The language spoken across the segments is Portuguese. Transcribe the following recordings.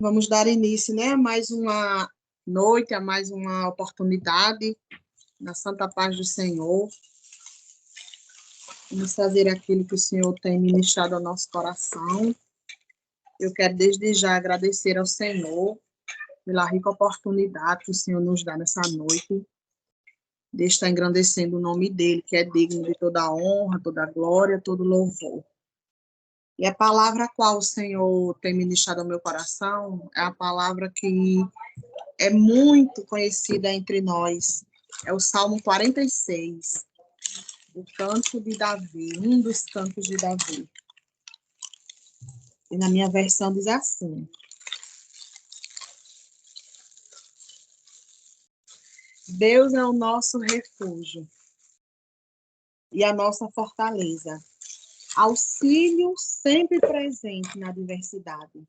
Vamos dar início, né, a mais uma noite, a mais uma oportunidade, na santa paz do Senhor. Vamos fazer aquilo que o Senhor tem ministrado ao nosso coração. Eu quero desde já agradecer ao Senhor pela rica oportunidade que o Senhor nos dá nessa noite, de estar engrandecendo o nome dele, que é digno de toda a honra, toda a glória, todo louvor. E a palavra a qual o Senhor tem ministrado ao meu coração é a palavra que é muito conhecida entre nós. É o Salmo 46, o canto de Davi, um dos cantos de Davi. E na minha versão diz assim: Deus é o nosso refúgio e a nossa fortaleza, auxílio sempre presente na adversidade.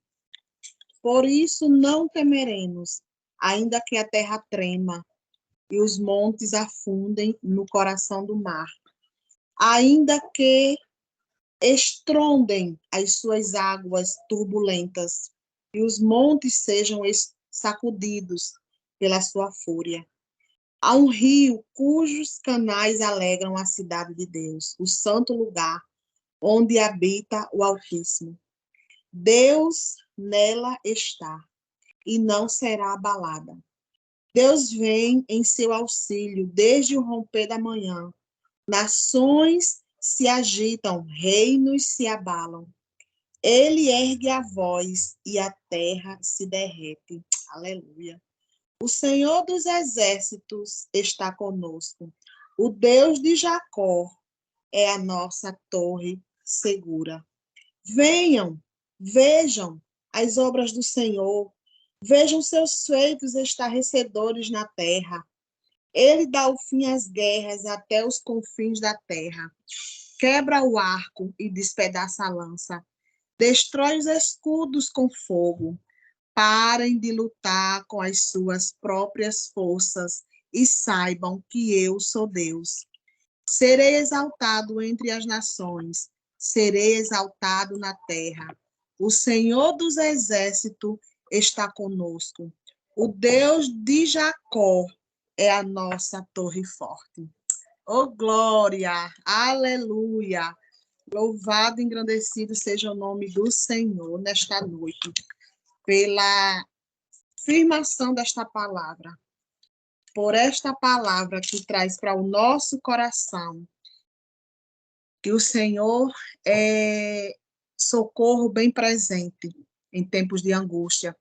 Por isso não temeremos, ainda que a terra trema e os montes afundem no coração do mar, ainda que estrondem as suas águas turbulentas e os montes sejam sacudidos pela sua fúria. Há um rio cujos canais alegram a cidade de Deus, o santo lugar onde habita o Altíssimo. Deus nela está e não será abalada. Deus vem em seu auxílio desde o romper da manhã. Nações se agitam, reinos se abalam. Ele ergue a voz e a terra se derrete. Aleluia. O Senhor dos exércitos está conosco. O Deus de Jacó é a nossa torre segura. Venham, vejam as obras do Senhor. Vejam seus feitos estarrecedores na terra. Ele dá o fim às guerras até os confins da terra. Quebra o arco e despedaça a lança. Destrói os escudos com fogo. Parem de lutar com as suas próprias forças e saibam que eu sou Deus. Serei exaltado entre as nações, serei exaltado na terra. O Senhor dos exércitos está conosco. O Deus de Jacó é a nossa torre forte. Oh, glória! Aleluia! Louvado e engrandecido seja o nome do Senhor nesta noite, pela afirmação desta palavra, por esta palavra que traz para o nosso coração que o Senhor é socorro bem presente em tempos de angústia,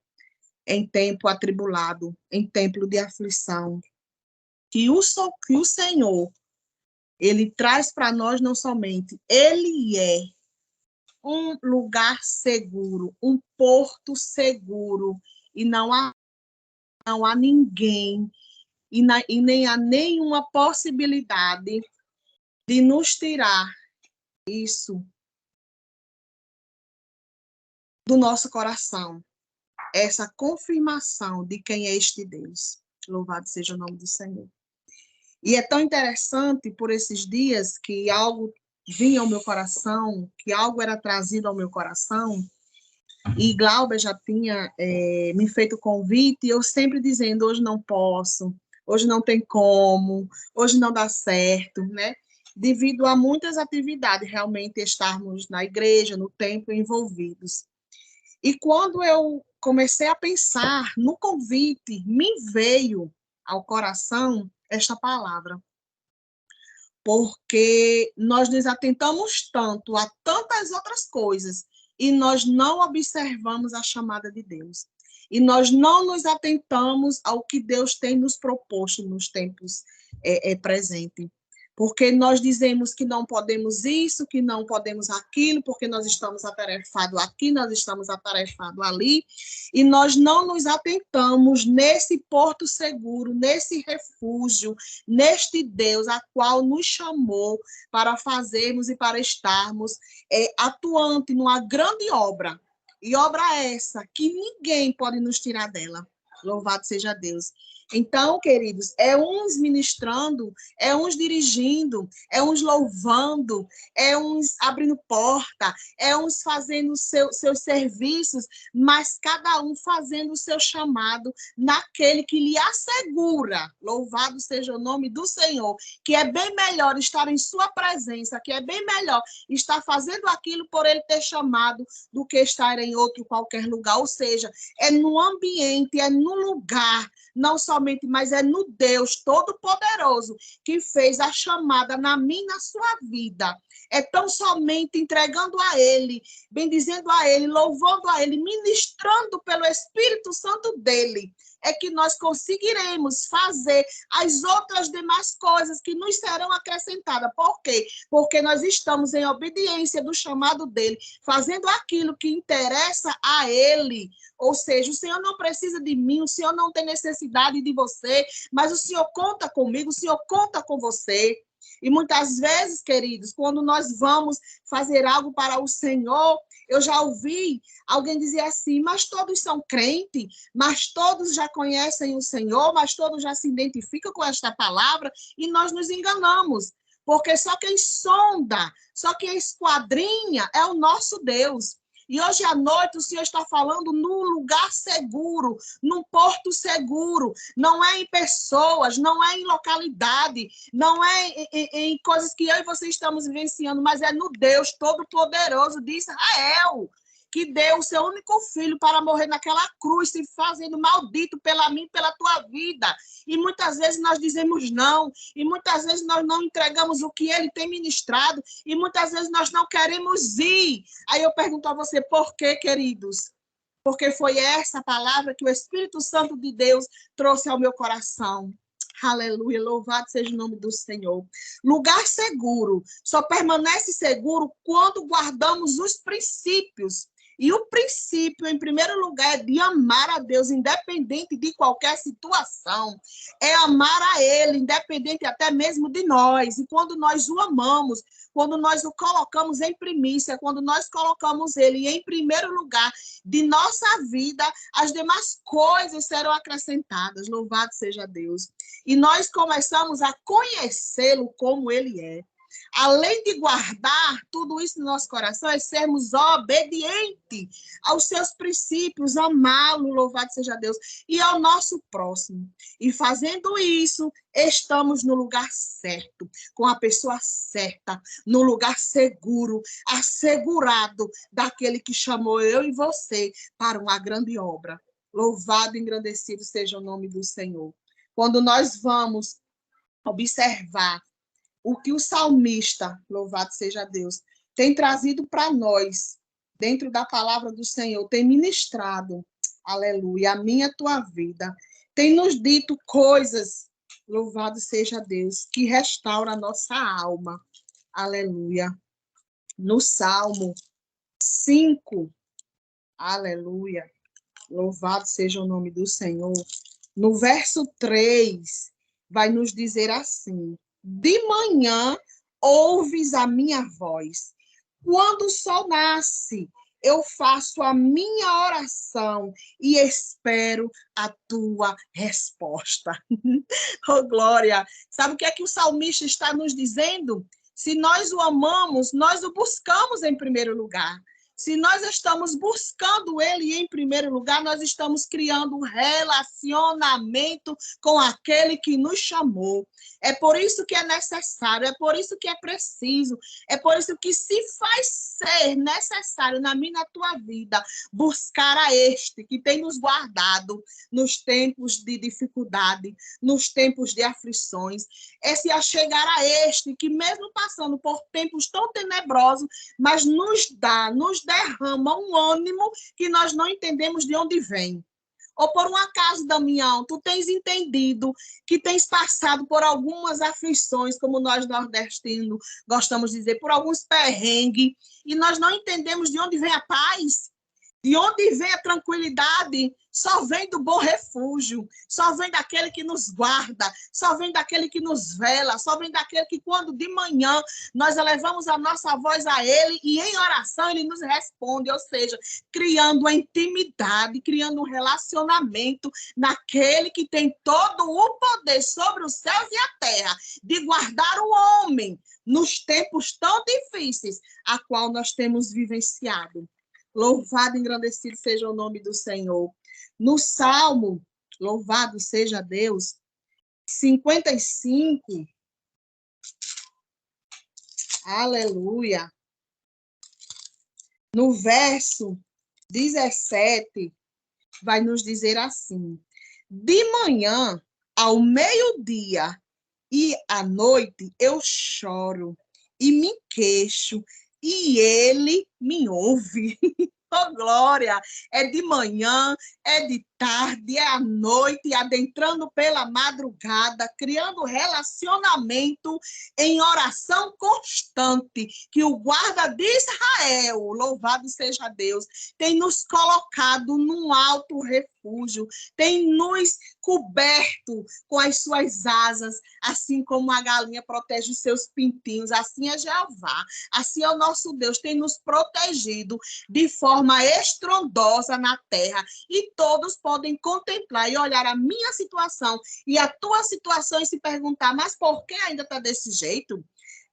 em tempo atribulado, em tempo de aflição, que o Senhor, ele traz para nós não somente, ele é um lugar seguro, um porto seguro, e não há ninguém, e nem há nenhuma possibilidade de nos tirar isso do nosso coração, essa confirmação de quem é este Deus. Louvado seja o nome do Senhor. E é tão interessante por esses dias que algo vinha ao meu coração, que algo era trazido ao meu coração, e Glauber já tinha me feito o convite, e eu sempre dizendo, hoje não posso, hoje não tem como, hoje não dá certo, né? Devido a muitas atividades, realmente estarmos na igreja, no templo, envolvidos. E quando eu comecei a pensar no convite, me veio ao coração esta palavra. Porque nós nos atentamos tanto a tantas outras coisas e nós não observamos a chamada de Deus. E nós não nos atentamos ao que Deus tem nos proposto nos tempos presentes. Porque nós dizemos que não podemos isso, que não podemos aquilo, porque nós estamos atarefados aqui, nós estamos atarefados ali, e nós não nos atentamos nesse porto seguro, nesse refúgio, neste Deus a qual nos chamou para fazermos e para estarmos atuante numa grande obra. E obra essa que ninguém pode nos tirar dela. Louvado seja Deus. Então, queridos, é uns ministrando, é uns dirigindo, é uns louvando, é uns abrindo porta, é uns fazendo seus serviços, mas cada um fazendo o seu chamado naquele que lhe assegura, louvado seja o nome do Senhor, que é bem melhor estar em sua presença, que é bem melhor estar fazendo aquilo por ele ter chamado do que estar em outro qualquer lugar, ou seja, é no ambiente, é no lugar, não somente, mas é no Deus Todo-Poderoso que fez a chamada na minha e na sua vida. É tão somente entregando a Ele, bendizendo a Ele, louvando a Ele, ministrando pelo Espírito Santo dele, é que nós conseguiremos fazer as outras demais coisas que nos serão acrescentadas. Por quê? Porque nós estamos em obediência do chamado dele, fazendo aquilo que interessa a ele. Ou seja, o Senhor não precisa de mim, o Senhor não tem necessidade de você, mas o Senhor conta comigo, o Senhor conta com você. E muitas vezes, queridos, quando nós vamos fazer algo para o Senhor, eu já ouvi alguém dizer assim, mas todos são crentes, mas todos já conhecem o Senhor, mas todos já se identificam com esta palavra, e nós nos enganamos. Porque só quem sonda, só quem esquadrinha é o nosso Deus. E hoje à noite o Senhor está falando num lugar seguro, num porto seguro. Não é em pessoas, não é em localidade, não é em coisas que eu e você estamos vivenciando, mas é no Deus Todo-Poderoso de Israel, que deu o seu único filho para morrer naquela cruz, se fazendo maldito pela mim e pela tua vida. E muitas vezes nós dizemos não, e muitas vezes nós não entregamos o que ele tem ministrado, e muitas vezes nós não queremos ir. Aí eu pergunto a você, por quê, queridos? Porque foi essa palavra que o Espírito Santo de Deus trouxe ao meu coração. Aleluia, louvado seja o nome do Senhor. Lugar seguro, só permanece seguro quando guardamos os princípios. E o princípio, em primeiro lugar, é de amar a Deus, independente de qualquer situação. É amar a Ele, independente até mesmo de nós. E quando nós o amamos, quando nós o colocamos em primícia, quando nós colocamos Ele em primeiro lugar de nossa vida, as demais coisas serão acrescentadas. Louvado seja Deus. E nós começamos a conhecê-lo como Ele é. Além de guardar tudo isso no nosso coração, é sermos obedientes aos seus princípios, amá-lo, louvado seja Deus, e ao nosso próximo. E fazendo isso, estamos no lugar certo, com a pessoa certa, no lugar seguro, assegurado daquele que chamou eu e você para uma grande obra. Louvado e engrandecido seja o nome do Senhor. Quando nós vamos observar o que o salmista, louvado seja Deus, tem trazido para nós, dentro da palavra do Senhor, tem ministrado, aleluia, a minha e a tua vida, tem nos dito coisas, louvado seja Deus, que restaura a nossa alma, aleluia. No Salmo 5, aleluia, louvado seja o nome do Senhor, no verso 3, vai nos dizer assim: de manhã ouves a minha voz. Quando o sol nasce, eu faço a minha oração e espero a tua resposta. Oh, glória! Sabe o que é que o salmista está nos dizendo? Se nós o amamos, nós o buscamos em primeiro lugar. Se nós estamos buscando ele em primeiro lugar, nós estamos criando um relacionamento com aquele que nos chamou. É por isso que é necessário, é por isso que é preciso, é por isso que se faz ser necessário na minha e na tua vida buscar a este que tem nos guardado nos tempos de dificuldade, nos tempos de aflições. É se achegar a este que mesmo passando por tempos tão tenebrosos, mas nos derrama um ânimo que nós não entendemos de onde vem. Ou por um acaso, Damião, tu tens entendido que tens passado por algumas aflições, como nós nordestinos gostamos de dizer, por alguns perrengues, e nós não entendemos de onde vem a paz? De onde vem a tranquilidade? Só vem do bom refúgio, só vem daquele que nos guarda, só vem daquele que nos vela, só vem daquele que quando de manhã nós elevamos a nossa voz a ele e em oração ele nos responde, ou seja, criando uma intimidade, criando um relacionamento naquele que tem todo o poder sobre os céus e a terra, de guardar o homem nos tempos tão difíceis a qual nós temos vivenciado. Louvado e engrandecido seja o nome do Senhor. No Salmo, louvado seja Deus, 55, aleluia. No verso 17, vai nos dizer assim: de manhã ao meio-dia e à noite eu choro e me queixo, e ele me ouve. Oh, glória! É de manhã, é de tarde, é à noite, adentrando pela madrugada, criando relacionamento em oração constante, que o guarda de Israel, louvado seja Deus, tem nos colocado num alto refúgio, tem nos coberto com as suas asas, assim como a galinha protege os seus pintinhos, assim é Jeová, assim é o nosso Deus, tem nos protegido de forma estrondosa na terra, e todos podem contemplar e olhar a minha situação e a tua situação e se perguntar, mas por que ainda está desse jeito?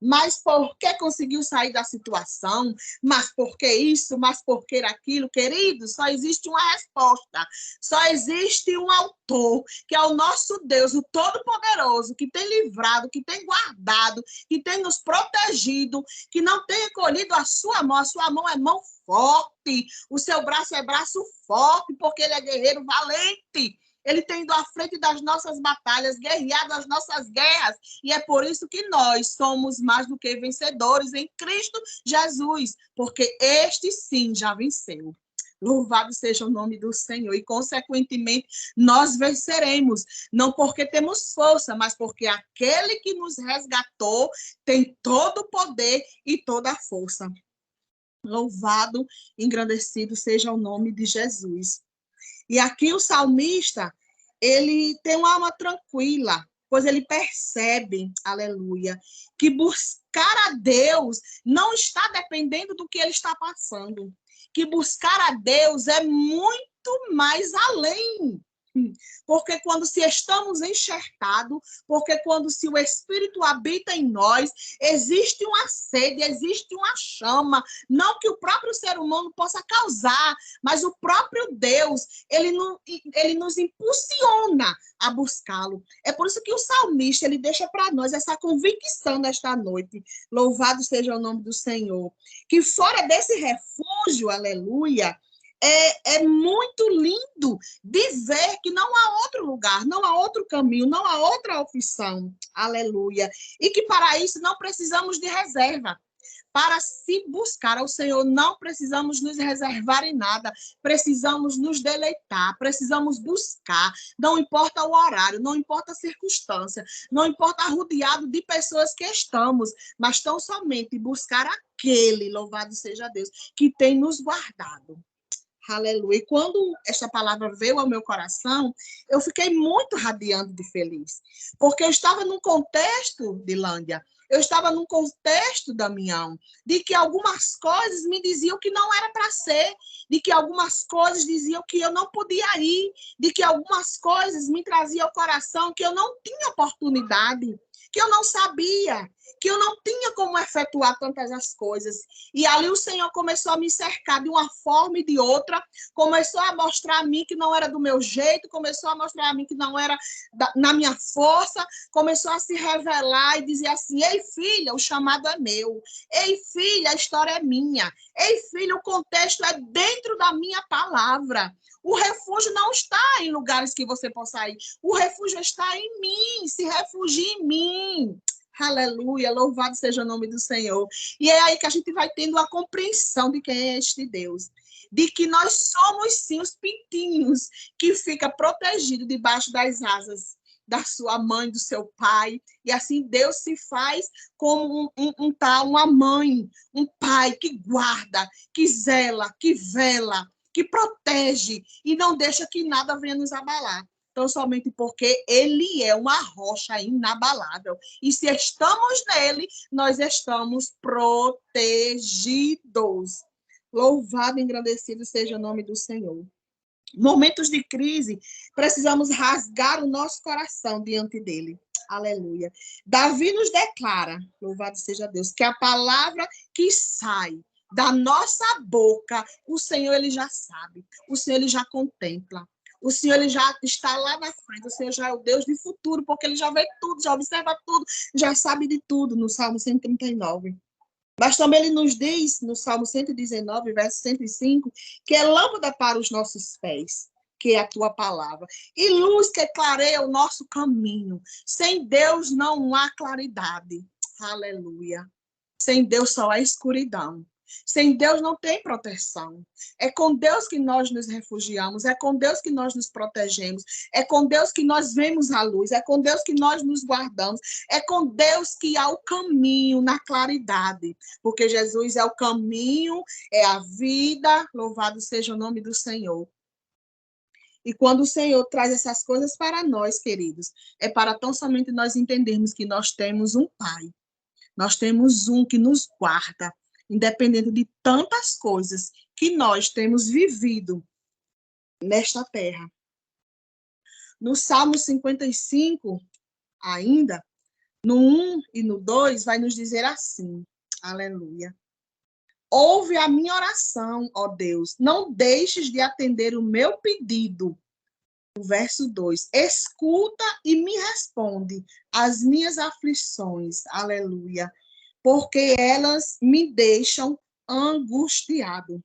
Mas por que conseguiu sair da situação? Mas por que isso? Mas por que aquilo? Querido, só existe uma resposta. Só existe um autor, que é o nosso Deus, o Todo-Poderoso, que tem livrado, que tem guardado, que tem nos protegido, que não tem encolhido a sua mão. A sua mão é mão forte, o seu braço é braço forte, porque ele é guerreiro valente. Ele tem ido à frente das nossas batalhas, guerreado as nossas guerras. E é por isso que nós somos mais do que vencedores em Cristo Jesus, porque este sim já venceu. Louvado seja o nome do Senhor. E, consequentemente, nós venceremos. Não porque temos força, mas porque aquele que nos resgatou tem todo o poder e toda a força. Louvado, engrandecido seja o nome de Jesus. E aqui o salmista, ele tem uma alma tranquila, pois ele percebe, aleluia, que buscar a Deus não está dependendo do que ele está passando. Que buscar a Deus é muito mais além. Porque quando se estamos enxertados, porque quando se o Espírito habita em nós, existe uma sede, existe uma chama, não que o próprio ser humano possa causar, mas o próprio Deus, ele nos impulsiona a buscá-lo. É por isso que o salmista, ele deixa para nós essa convicção nesta noite. Louvado seja o nome do Senhor. Que fora desse refúgio, aleluia, é muito lindo de ver que não há outro lugar, não há outro caminho, não há outra opção. Aleluia. E que para isso não precisamos de reserva. Para se buscar ao Senhor, não precisamos nos reservar em nada, precisamos nos deleitar, precisamos buscar, não importa o horário, não importa a circunstância, não importa rodeado de pessoas que estamos, mas tão somente buscar aquele, louvado seja Deus, que tem nos guardado. Aleluia. E quando essa palavra veio ao meu coração, eu fiquei muito radiante de feliz. Porque eu estava num contexto de Lândia, eu estava num contexto, Damião, de que algumas coisas me diziam que não era para ser, de que algumas coisas diziam que eu não podia ir, de que algumas coisas me traziam ao coração que eu não tinha oportunidade, que eu não sabia, que eu não tinha como efetuar tantas as coisas. E ali o Senhor começou a me cercar de uma forma e de outra, começou a mostrar a mim que não era do meu jeito, começou a mostrar a mim que não era na minha força, começou a se revelar e dizer assim, ei, filha, o chamado é meu. Ei, filha, a história é minha. Ei, filha, o contexto é dentro da minha palavra. O refúgio não está em lugares que você possa ir. O refúgio está em mim. Se refugie em mim. Aleluia, louvado seja o nome do Senhor. E é aí que a gente vai tendo a compreensão de quem é este Deus. De que nós somos, sim, os pintinhos que fica protegido debaixo das asas da sua mãe, do seu pai. E assim Deus se faz como uma mãe, um pai que guarda, que zela, que vela, que protege e não deixa que nada venha nos abalar. Então, somente porque ele é uma rocha inabalável. E se estamos nele, nós estamos protegidos. Louvado e engrandecido seja o nome do Senhor. Momentos de crise, precisamos rasgar o nosso coração diante dele. Aleluia. Davi nos declara, louvado seja Deus, que a palavra que sai da nossa boca, o Senhor ele já sabe, o Senhor ele já contempla. O Senhor ele já está lá na frente, o Senhor já é o Deus de futuro, porque ele já vê tudo, já observa tudo, já sabe de tudo, no Salmo 139. Mas também ele nos diz, no Salmo 119, verso 105, que é lâmpada para os nossos pés, que é a tua palavra, e luz que clareia o nosso caminho. Sem Deus não há claridade. Aleluia. Sem Deus só há escuridão. Sem Deus não tem proteção. É com Deus que nós nos refugiamos, é com Deus que nós nos protegemos, é com Deus que nós vemos a luz, é com Deus que nós nos guardamos, é com Deus que há o caminho na claridade, porque Jesus é o caminho, é a vida, louvado seja o nome do Senhor. E quando o Senhor traz essas coisas para nós, queridos, é para tão somente nós entendermos que nós temos um Pai, nós temos um que nos guarda, independente de tantas coisas que nós temos vivido nesta terra. No Salmo 55, ainda, no 1 e no 2, vai nos dizer assim, aleluia. Ouve a minha oração, ó Deus, não deixes de atender o meu pedido. O verso 2, escuta e me responde as minhas aflições, aleluia, porque elas me deixam angustiado.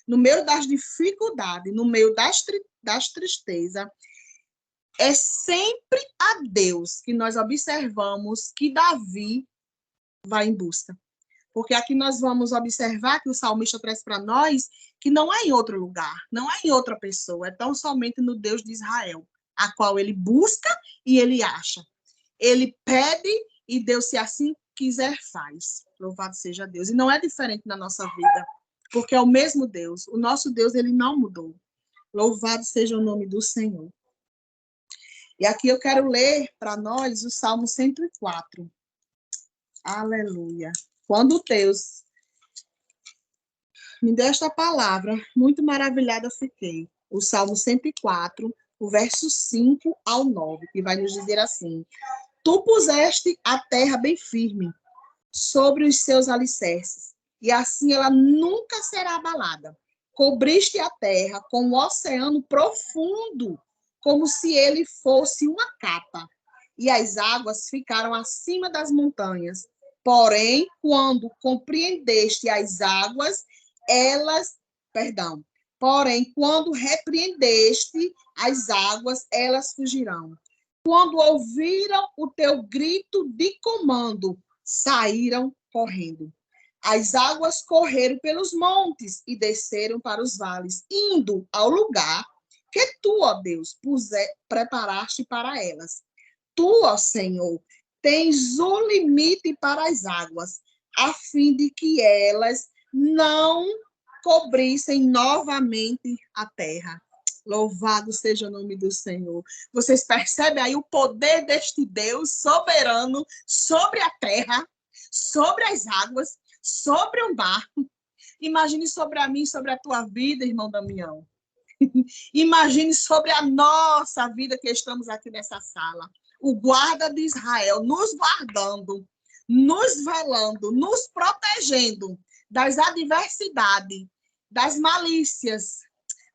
No meio das dificuldades, no meio das tristezas, é sempre a Deus que nós observamos que Davi vai em busca. Porque aqui nós vamos observar que o salmista traz para nós que não é em outro lugar, não é em outra pessoa, é tão somente no Deus de Israel, a qual ele busca e ele acha. Ele pede e Deus, se assim quiser, faz. Louvado seja Deus. E não é diferente na nossa vida, porque é o mesmo Deus. O nosso Deus, ele não mudou. Louvado seja o nome do Senhor. E aqui eu quero ler para nós o Salmo 104. Aleluia. Quando Deus me deu esta palavra, muito maravilhada fiquei. O Salmo 104, o verso 5 ao 9, que vai nos dizer assim: Tu puseste a terra bem firme sobre os seus alicerces, e assim ela nunca será abalada. Cobriste a terra com um oceano profundo, como se ele fosse uma capa, e as águas ficaram acima das montanhas. Porém, quando compreendeste as águas, porém, quando repreendeste as águas, elas fugirão. Quando ouviram o teu grito de comando, saíram correndo. As águas correram pelos montes e desceram para os vales, indo ao lugar que tu, ó Deus, preparaste para elas. Tu, ó Senhor, tens um limite para as águas, a fim de que elas não cobrissem novamente a terra. Louvado seja o nome do Senhor. Vocês percebem aí o poder deste Deus soberano sobre a terra, sobre as águas, sobre o mar. Imagine sobre a mim, sobre a tua vida, irmão Damião. Imagine sobre a nossa vida que estamos aqui nessa sala. O guarda de Israel nos guardando, nos velando, nos protegendo das adversidades, das malícias,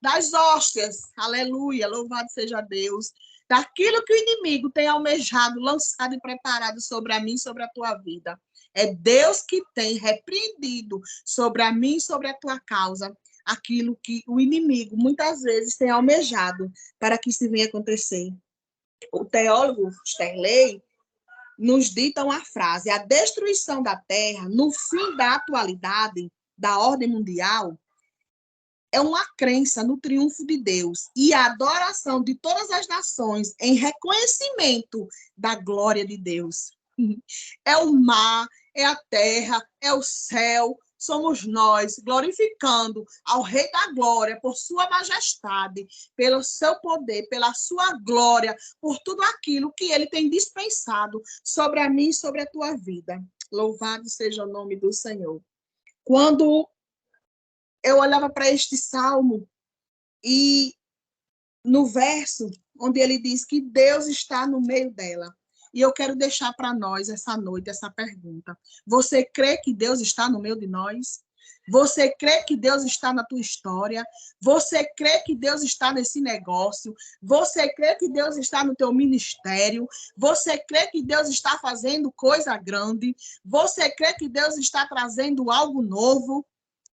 das hóstias, aleluia, louvado seja Deus, daquilo que o inimigo tem almejado, lançado e preparado sobre a mim, sobre a tua vida. É Deus que tem repreendido sobre a mim, sobre a tua causa, aquilo que o inimigo muitas vezes tem almejado para que isso venha acontecer. O teólogo Sterley nos dita uma frase: a destruição da terra no fim da atualidade da ordem mundial é uma crença no triunfo de Deus e a adoração de todas as nações em reconhecimento da glória de Deus. É o mar, é a terra, é o céu, somos nós, glorificando ao Rei da Glória, por sua majestade, pelo seu poder, pela sua glória, por tudo aquilo que ele tem dispensado sobre a mim e sobre a tua vida. Louvado seja o nome do Senhor. Quando eu olhava para este salmo e no verso onde ele diz que Deus está no meio dela, e eu quero deixar para nós essa noite essa pergunta. Você crê que Deus está no meio de nós? Você crê que Deus está na tua história? Você crê que Deus está nesse negócio? Você crê que Deus está no teu ministério? Você crê que Deus está fazendo coisa grande? Você crê que Deus está trazendo algo novo?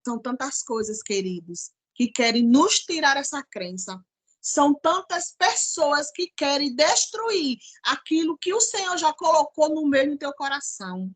São tantas coisas, queridos, que querem nos tirar essa crença. São tantas pessoas que querem destruir aquilo que o Senhor já colocou no meio do teu coração.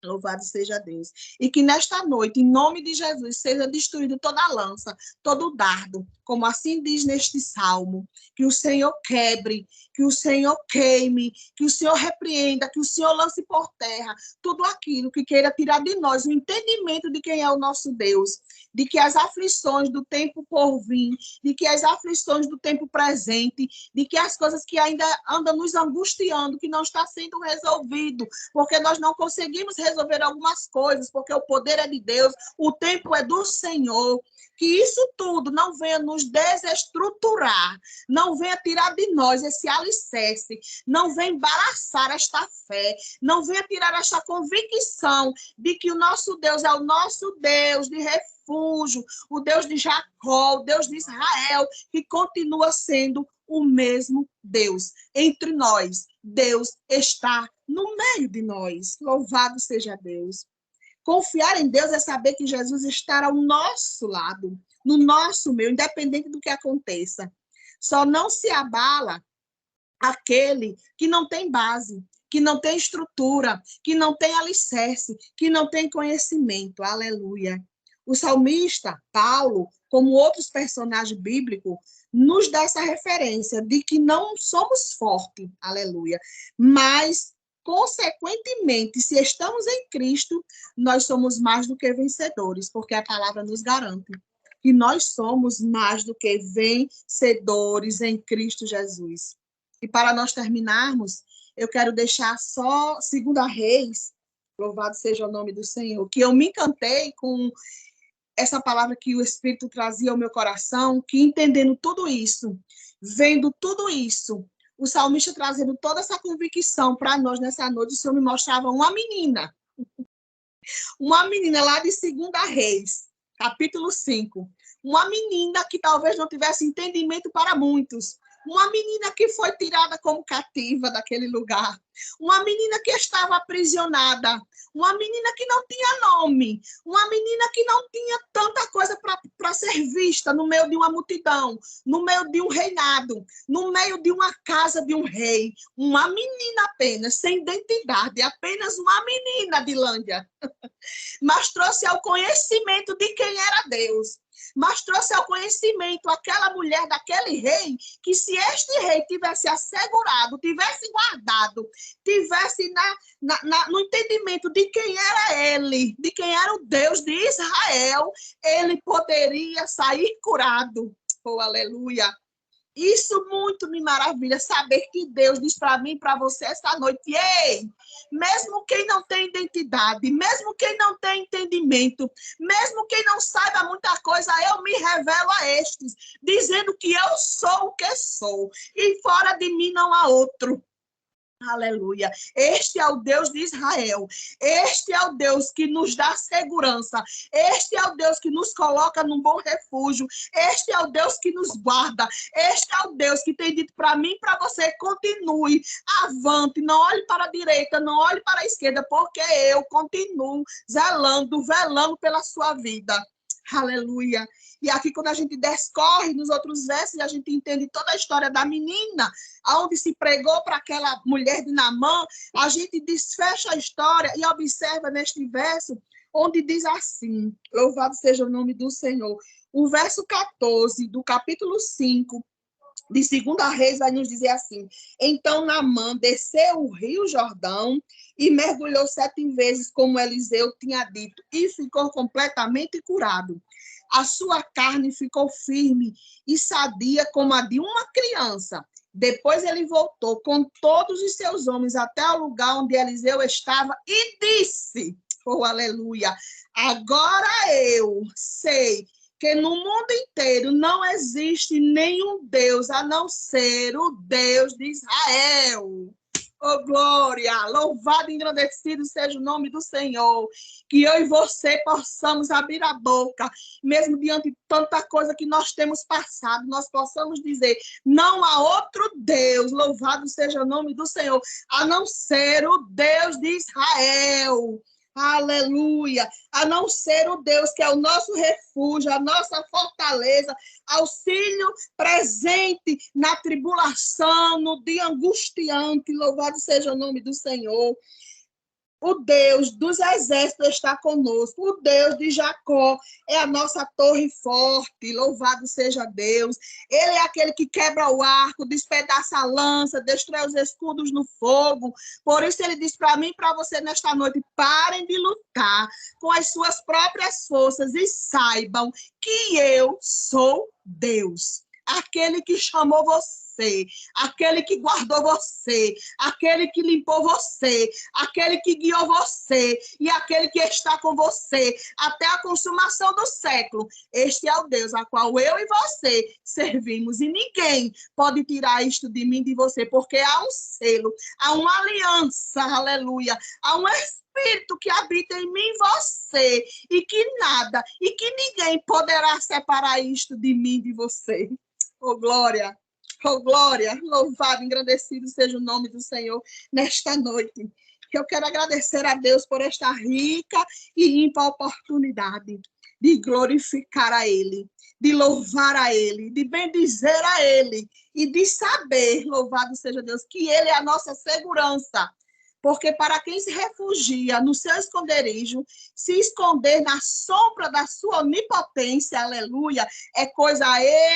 Louvado seja Deus. E que nesta noite, em nome de Jesus, seja destruído toda a lança, todo o dardo, como assim diz neste salmo. Que o Senhor quebre, que o Senhor queime, que o Senhor repreenda, que o Senhor lance por terra tudo aquilo que queira tirar de nós o entendimento de quem é o nosso Deus, de que as aflições do tempo por vir, de que as aflições do tempo presente, de que as coisas que ainda andam nos angustiando, que não está sendo resolvido, porque nós não conseguimos resolver algumas coisas, porque o poder é de Deus, o tempo é do Senhor. Que isso tudo não venha nos desestruturar, não venha tirar de nós esse alicerce, não venha embaraçar esta fé, não venha tirar esta convicção de que o nosso Deus é o nosso Deus de refúgio, o Deus de Jacó, o Deus de Israel, que continua sendo o mesmo Deus. Entre nós, Deus está no meio de nós. Louvado seja Deus. Confiar em Deus é saber que Jesus está ao nosso lado, no nosso meio, independente do que aconteça. Só não se abala aquele que não tem base, que não tem estrutura, que não tem alicerce, que não tem conhecimento. Aleluia. O salmista, Paulo, como outros personagens bíblicos, nos dá essa referência de que não somos fortes, aleluia, mas consequentemente, se estamos em Cristo, nós somos mais do que vencedores, porque a palavra nos garante que nós somos mais do que vencedores em Cristo Jesus. E para nós terminarmos, eu quero deixar só 2 Reis, louvado seja o nome do Senhor, que eu me encantei com essa palavra que o Espírito trazia ao meu coração, que entendendo tudo isso, vendo tudo isso, o salmista trazendo toda essa convicção para nós nessa noite, o Senhor me mostrava uma menina lá de 2 Reis, capítulo 5. Uma menina que talvez não tivesse entendimento para muitos. Uma menina que foi tirada como cativa daquele lugar. Uma menina que estava aprisionada. Uma menina que não tinha nome. Uma menina que não tinha tanta coisa para ser vista no meio de uma multidão, no meio de um reinado, no meio de uma casa de um rei. Uma menina apenas, sem identidade, apenas uma menina de Lândia. Mas trouxe ao conhecimento de quem era Deus. Mas trouxe ao conhecimento aquela mulher daquele rei, que se este rei tivesse assegurado, tivesse guardado, tivesse no entendimento de quem era ele, de quem era o Deus de Israel, ele poderia sair curado. Oh, aleluia! Isso muito me maravilha, saber que Deus diz para mim e para você esta noite: ei, mesmo quem não tem identidade, mesmo quem não tem entendimento, mesmo quem não saiba muita coisa, eu me revelo a estes, dizendo que eu sou o que sou, e fora de mim não há outro. Aleluia. Este é o Deus de Israel. Este é o Deus que nos dá segurança. Este é o Deus que nos coloca num bom refúgio. Este é o Deus que nos guarda. Este é o Deus que tem dito para mim e para você: continue, avante, não olhe para a direita, não olhe para a esquerda, porque eu continuo zelando, velando pela sua vida. Aleluia. E aqui, quando a gente descorre nos outros versos, a gente entende toda a história da menina, onde se pregou para aquela mulher de Naamã, a gente desfecha a história e observa neste verso, onde diz assim: louvado seja o nome do Senhor. O verso 14 do capítulo 5 de 2 Reis vai nos dizer assim: então Naamã desceu o rio Jordão e mergulhou 7 vezes, como Eliseu tinha dito, e ficou completamente curado. A sua carne ficou firme e sadia como a de uma criança. Depois ele voltou com todos os seus homens até o lugar onde Eliseu estava e disse: oh, aleluia, agora eu sei que no mundo inteiro não existe nenhum Deus a não ser o Deus de Israel. Oh, glória! Louvado e engrandecido seja o nome do Senhor. Que eu e você possamos abrir a boca, mesmo diante de tanta coisa que nós temos passado, nós possamos dizer: não há outro Deus, louvado seja o nome do Senhor, a não ser o Deus de Israel. Aleluia! A não ser o Deus que é o nosso refúgio, a nossa fortaleza, auxílio presente na tribulação, no dia angustiante. Louvado seja o nome do Senhor. O Deus dos exércitos está conosco. O Deus de Jacó é a nossa torre forte. Louvado seja Deus. Ele é aquele que quebra o arco, despedaça a lança, destrói os escudos no fogo. Por isso ele diz para mim e para você nesta noite: parem de lutar com as suas próprias forças e saibam que eu sou Deus. Aquele que chamou você, aquele que guardou você, aquele que limpou você, aquele que guiou você e aquele que está com você até a consumação do século. Este é o Deus a qual eu e você servimos, e ninguém pode tirar isto de mim e de você, porque há um selo, há uma aliança, aleluia, há um Espírito que habita em mim e você, e que nada, e que ninguém poderá separar isto de mim e de você. Oh, glória! Oh, glória! Louvado, engrandecido seja o nome do Senhor nesta noite. Eu quero agradecer a Deus por esta rica e ímpar oportunidade de glorificar a Ele, de louvar a Ele, de bendizer a Ele e de saber, louvado seja Deus, que Ele é a nossa segurança. Porque para quem se refugia no seu esconderijo, se esconder na sombra da sua onipotência, aleluia, é coisa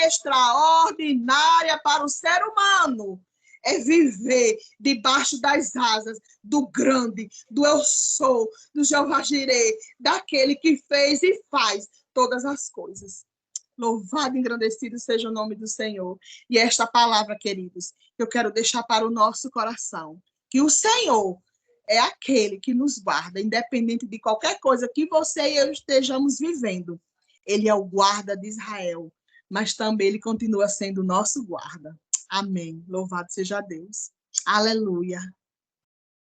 extraordinária para o ser humano. É viver debaixo das asas do grande, do eu sou, do Jeová Jireh, daquele que fez e faz todas as coisas. Louvado e engrandecido seja o nome do Senhor. E esta palavra, queridos, eu quero deixar para o nosso coração. Que o Senhor é aquele que nos guarda, independente de qualquer coisa que você e eu estejamos vivendo. Ele é o guarda de Israel, mas também ele continua sendo o nosso guarda. Amém. Louvado seja Deus. Aleluia.